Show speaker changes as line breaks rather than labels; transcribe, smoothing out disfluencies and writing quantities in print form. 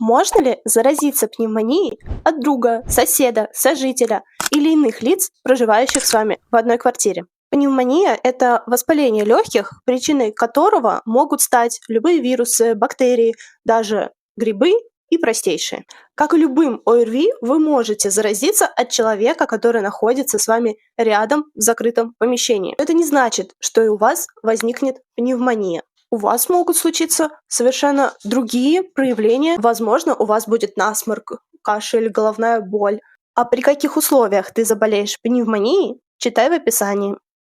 Можно ли заразиться пневмонией от друга, соседа, сожителя или иных лиц, проживающих с вами в одной квартире? Пневмония– это воспаление легких, причиной которого могут стать любые вирусы, бактерии, даже грибы и простейшие. Как и любым ОРВИ, вы можете заразиться от человека, который находится с вами рядом в закрытом помещении. Это не значит, что и у вас возникнет пневмония. У вас могут случиться совершенно другие проявления. Возможно, у вас будет насморк, кашель, головная боль. А при каких условиях ты заболеешь пневмонией, читай в описании.